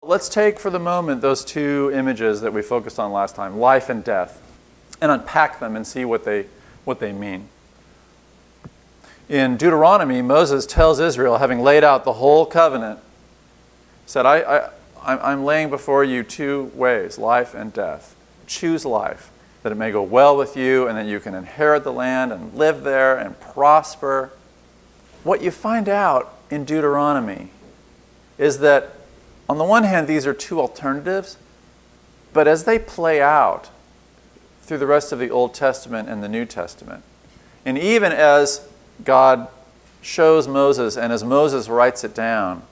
Let's take for the moment those two images that we focused on last time, life and death, and unpack them and see what they mean. In Deuteronomy, Moses tells Israel, having laid out the whole covenant, said, I'm laying before you two ways, life and death. Choose life, that it may go well with you and that you can inherit the land and live there and prosper. What you find out in Deuteronomy is that on the one hand, these are two alternatives, but as they play out through the rest of the Old Testament and the New Testament, and even as God shows Moses and as Moses writes it down,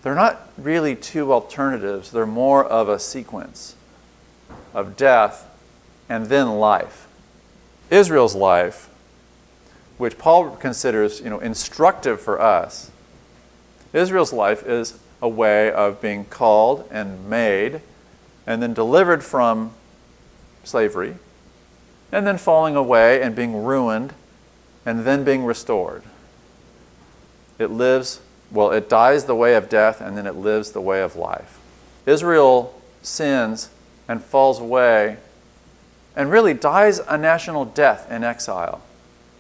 they're not really two alternatives. They're more of a sequence of death and then life. Israel's life, which Paul considers, instructive for us, Israel's life is a way of being called and made and then delivered from slavery and then falling away and being ruined and then being restored. It dies the way of death and then it lives the way of life. Israel sins and falls away and really dies a national death in exile,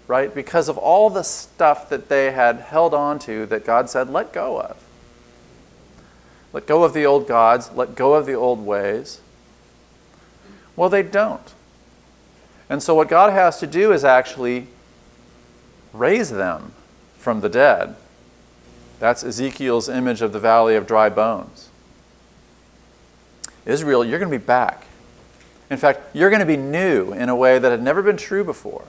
right? Because of all the stuff that they had held on to that God said, let go of. Let go of the old gods, let go of the old ways. Well, they don't. And so what God has to do is actually raise them from the dead. That's Ezekiel's image of the valley of dry bones. Israel, you're going to be back. In fact, you're going to be new in a way that had never been true before.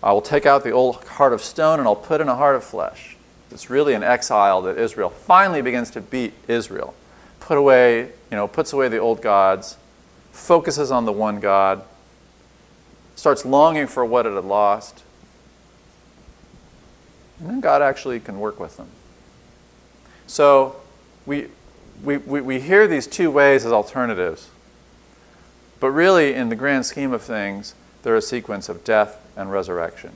I will take out the old heart of stone and I'll put in a heart of flesh. It's really an exile that Israel finally begins to beat Israel. Puts away the old gods, focuses on the one God, starts longing for what it had lost. And then God actually can work with them. So we hear these two ways as alternatives. But really, in the grand scheme of things, they're a sequence of death and resurrection.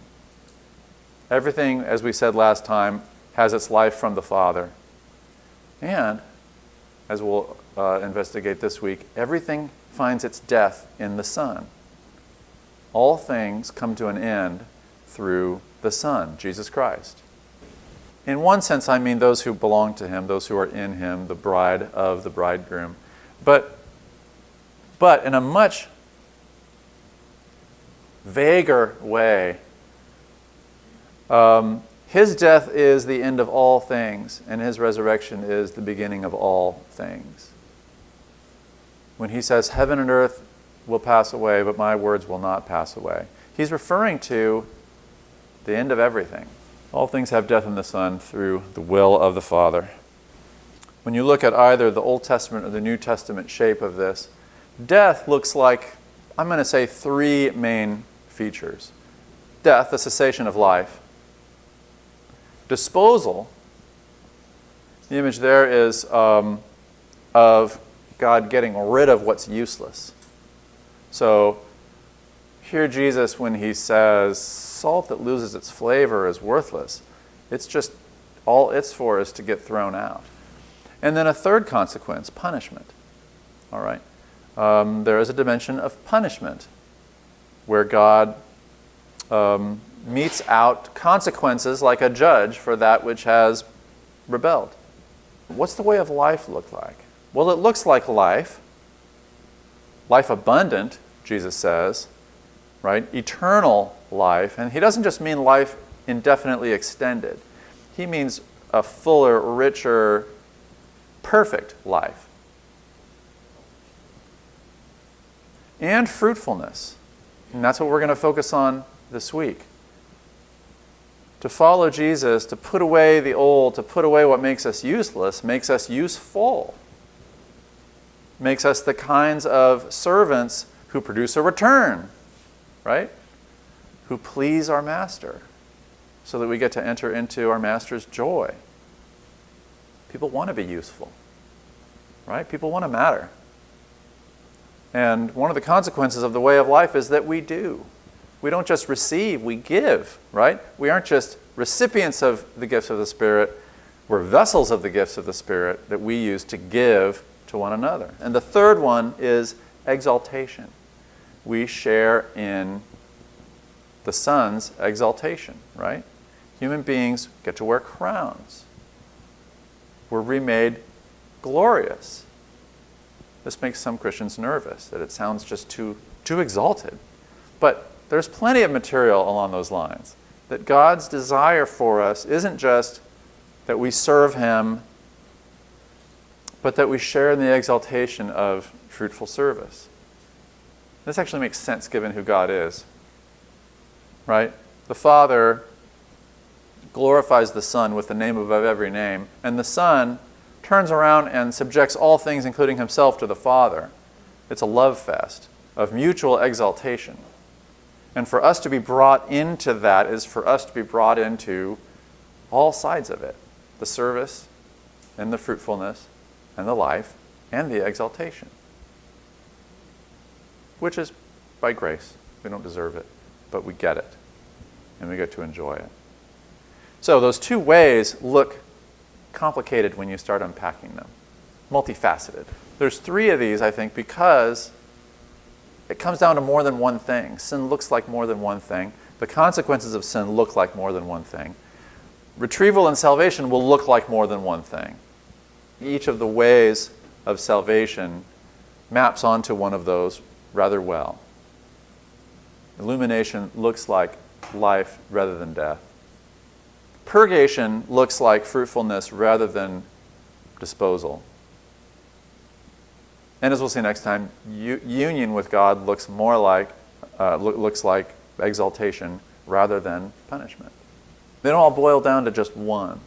Everything, as we said last time, has its life from the Father. And, as we'll investigate this week, everything finds its death in the Son. All things come to an end through the Son, Jesus Christ. In one sense, I mean those who belong to Him, those who are in Him, the bride of the bridegroom. But in a much vaguer way, His death is the end of all things, and His resurrection is the beginning of all things. When He says, heaven and earth will pass away, but my words will not pass away, He's referring to the end of everything. All things have death in the Son through the will of the Father. When you look at either the Old Testament or the New Testament shape of this, death looks like, I'm going to say, three main features. Death, the cessation of life. Disposal, the image there is of God getting rid of what's useless. So here Jesus, when He says, salt that loses its flavor is worthless, it's just, all it's for is to get thrown out. And then a third consequence, punishment. All right. There is a dimension of punishment where God metes out consequences like a judge for that which has rebelled. What's the way of life look like? Well, it looks like life abundant, Jesus says, right? Eternal life. And He doesn't just mean life indefinitely extended. He means a fuller, richer, perfect life. And fruitfulness. And that's what we're going to focus on this week. To follow Jesus, to put away the old, to put away what makes us useless, makes us useful. Makes us the kinds of servants who produce a return, right? Who please our master so that we get to enter into our master's joy. People want to be useful, right? People want to matter. And one of the consequences of the way of life is that we do. We don't just receive, we give, right? We aren't just recipients of the gifts of the Spirit. We're vessels of the gifts of the Spirit that we use to give to one another. And the third one is exaltation. We share in the Son's exaltation, right? Human beings get to wear crowns. We're remade glorious. This makes some Christians nervous, that it sounds just too exalted. But there's plenty of material along those lines. That God's desire for us isn't just that we serve Him, but that we share in the exaltation of fruitful service. This actually makes sense given who God is, right? The Father glorifies the Son with the name above every name, and the Son turns around and subjects all things, including Himself, to the Father. It's a love fest of mutual exaltation. And for us to be brought into that is for us to be brought into all sides of it. The service, and the fruitfulness, and the life, and the exaltation. Which is by grace. We don't deserve it, but we get it. And we get to enjoy it. So those two ways look complicated when you start unpacking them. Multifaceted. There's three of these, I think, because it comes down to more than one thing. Sin looks like more than one thing. The consequences of sin look like more than one thing. Retrieval and salvation will look like more than one thing. Each of the ways of salvation maps onto one of those rather well. Illumination looks like life rather than death. Purgation looks like fruitfulness rather than disposal. And as we'll see next time, union with God looks more like looks like exaltation rather than punishment. They don't all boil down to just one.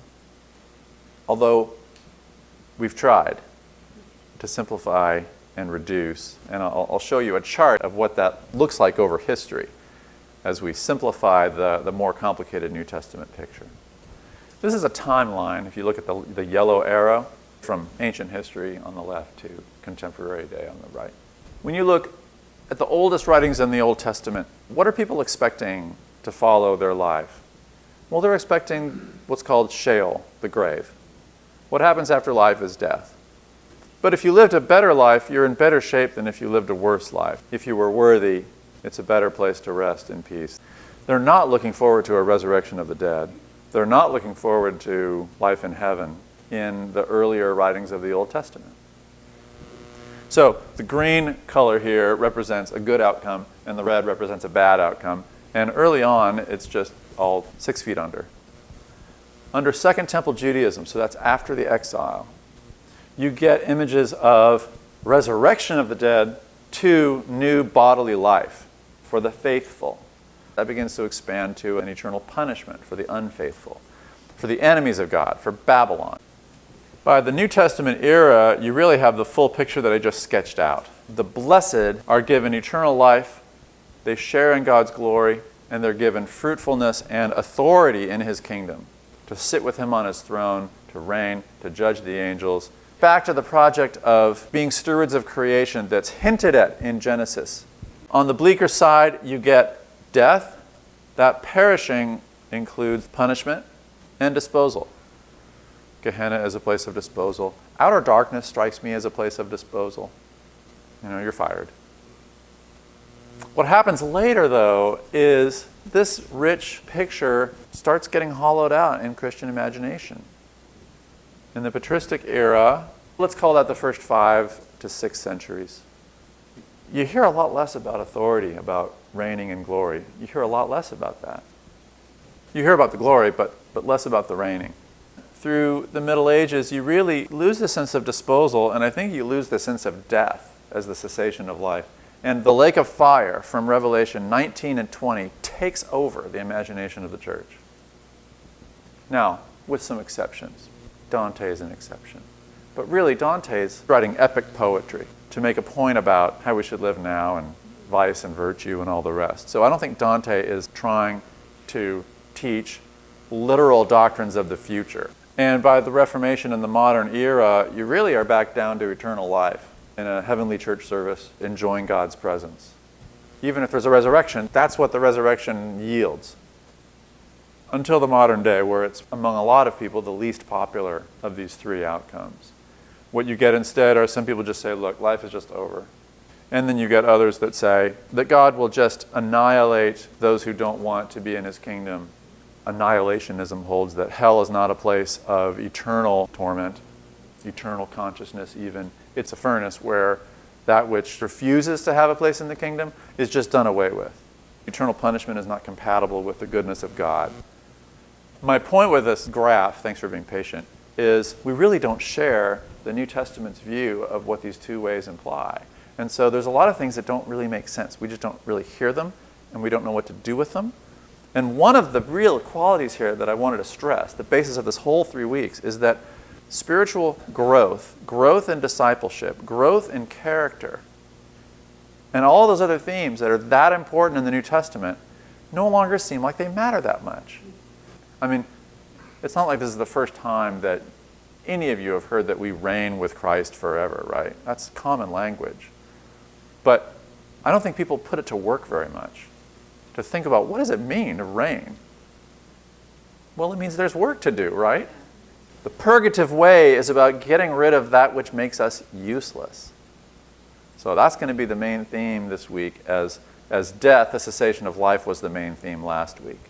Although we've tried to simplify and reduce, and I'll show you a chart of what that looks like over history as we simplify the more complicated New Testament picture. This is a timeline, if you look at the yellow arrow, from ancient history on the left to contemporary day on the right. When you look at the oldest writings in the Old Testament, what are people expecting to follow their life? Well, they're expecting what's called Sheol, the grave. What happens after life is death. But if you lived a better life, you're in better shape than if you lived a worse life. If you were worthy, it's a better place to rest in peace. They're not looking forward to a resurrection of the dead. They're not looking forward to life in heaven in the earlier writings of the Old Testament. So the green color here represents a good outcome, and the red represents a bad outcome. And early on, it's just all 6 feet under. Under Second Temple Judaism, so that's after the exile, you get images of resurrection of the dead to new bodily life for the faithful. That begins to expand to an eternal punishment for the unfaithful, for the enemies of God, for Babylon. By the New Testament era, you really have the full picture that I just sketched out. The blessed are given eternal life, they share in God's glory, and they're given fruitfulness and authority in His kingdom, to sit with Him on His throne, to reign, to judge the angels. Back to the project of being stewards of creation that's hinted at in Genesis. On the bleaker side, you get death. That perishing includes punishment and disposal. Gehenna is a place of disposal. Outer darkness strikes me as a place of disposal. You're fired. What happens later, though, is this rich picture starts getting hollowed out in Christian imagination. In the patristic era, let's call that the first 5 to 6 centuries, you hear a lot less about authority, about reigning in glory. You hear a lot less about that. You hear about the glory, but less about the reigning. Through the Middle Ages, you really lose the sense of disposal, and I think you lose the sense of death as the cessation of life. And the lake of fire from Revelation 19 and 20 takes over the imagination of the church. Now, with some exceptions. Dante is an exception. But really, Dante's writing epic poetry to make a point about how we should live now and vice and virtue and all the rest. So I don't think Dante is trying to teach literal doctrines of the future. And by the Reformation and the modern era, you really are back down to eternal life in a heavenly church service, enjoying God's presence. Even if there's a resurrection, that's what the resurrection yields. until the modern day, where it's, among a lot of people, the least popular of these three outcomes. What you get instead are some people just say, look, life is just over. And then you get others that say that God will just annihilate those who don't want to be in his kingdom. Annihilationism holds that hell is not a place of eternal torment, eternal consciousness even. It's a furnace where that which refuses to have a place in the kingdom is just done away with. Eternal punishment is not compatible with the goodness of God. My point with this graph, thanks for being patient, is we really don't share the New Testament's view of what these two ways imply. And so there's a lot of things that don't really make sense. We just don't really hear them, and we don't know what to do with them. And one of the real qualities here that I wanted to stress, the basis of this whole 3 weeks, is that spiritual growth, growth in discipleship, growth in character, and all those other themes that are that important in the New Testament no longer seem like they matter that much. I mean, it's not like this is the first time that any of you have heard that we reign with Christ forever, right? That's common language. But I don't think people put it to work very much to think about what does it mean to reign? Well, it means there's work to do, right? The purgative way is about getting rid of that which makes us useless. So that's going to be the main theme this week, as death, the cessation of life, was the main theme last week.